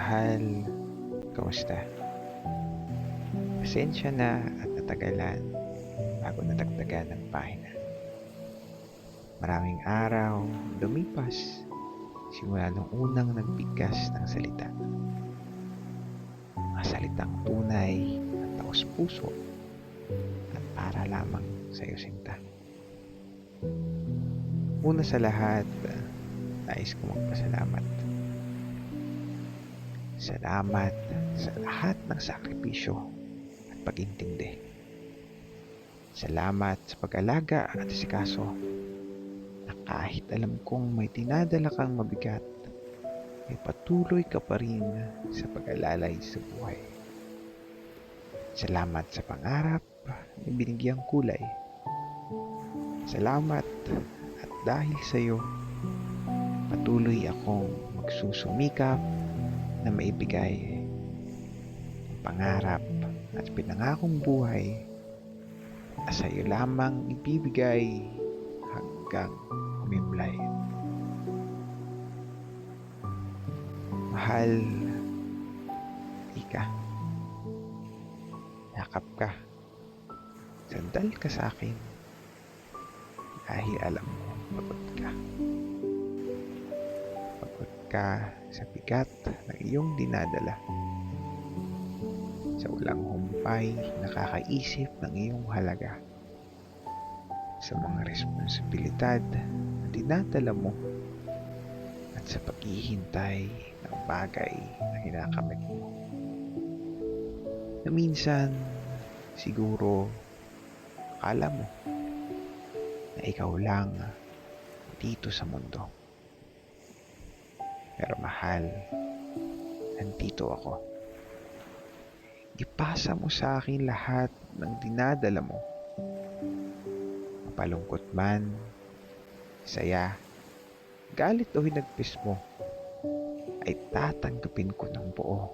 Mahal, kamusta? Pasensya na at natagalan bago nadagdagan ng pahina. Maraming araw lumipas simula nung unang nagbigkas ng salita. Mga salitang tunay at taos puso at para lamang sa iyo sinta. Una sa lahat, nais ko magpasalamat. Salamat sa lahat ng sakripisyo at pag-intindi. Salamat sa pag-alaga at asikaso na kahit alam kong may dinadala kang mabigat, ay patuloy ka pa rin sa pag-alalay sa buhay. Salamat sa pangarap na binigyang kulay. Salamat at dahil sa iyo, patuloy akong magsusumikap na maibigay ang pangarap at pinangakong buhay na sa iyo lamang ibibigay hanggang humimlay. Mahal, ika, yakap ka, sandal ka sa akin dahil alam mo pagod ka. Pagod ka sa bigat ng iyong dinadala. Sa walang humpay, nakakaisip ng iyong halaga. Sa mga responsibilidad na dinadala mo at sa paghihintay ng bagay na kinakamit mo. Na minsan, siguro, akala mo na ikaw lang dito sa mundo. Pero mahal, nandito ako. Ipasa mo sa akin lahat ng dinadala mo. Mapalungkot man, saya, galit o hinagpis mo, ay tatanggapin ko ng buo.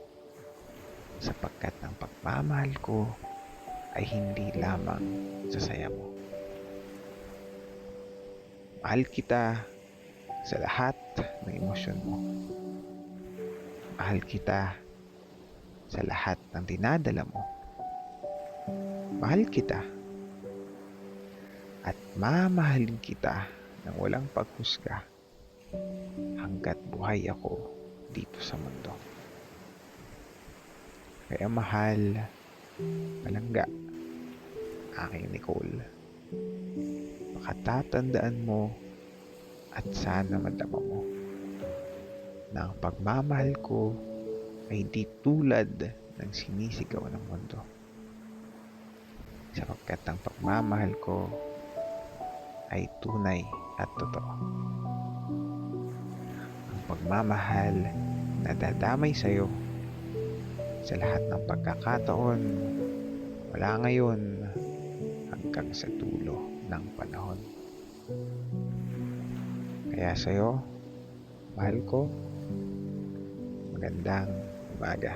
Sapagkat ang pagmamahal ko ay hindi lamang sa saya mo. Mahal kita sa lahat ng emosyon mo. Mahal kita sa lahat ng dinadala mo. Mahal kita at mamahalin kita ng walang paghusga hanggat buhay ako dito sa mundo. Kaya mahal, palangga, aking Nicole. Makatatandaan mo at sana madama mo na ang pagmamahal ko ay hindi tulad ng sinisigaw ng mundo. Sapagkat ang pagmamahal ko ay tunay at totoo. Ang pagmamahal na dadamay sa iyo sa lahat ng pagkakataon mula ngayon hanggang sa dulo ng panahon. Kaya sa iyo, mahal ko, magandang umaga.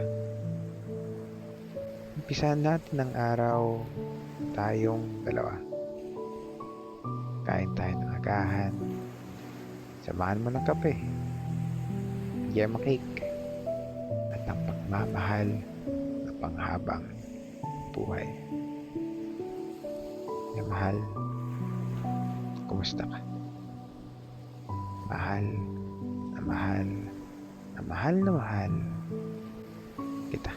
Umpisahan natin ang araw tayong dalawa. Kain tayo ng agahan. Samahan mo ng kape, yema cake, at ang pagmamahal na panghabang buhay. Ya mahal, kumusta ka? Mahal na mahal na mahal na mahal kita.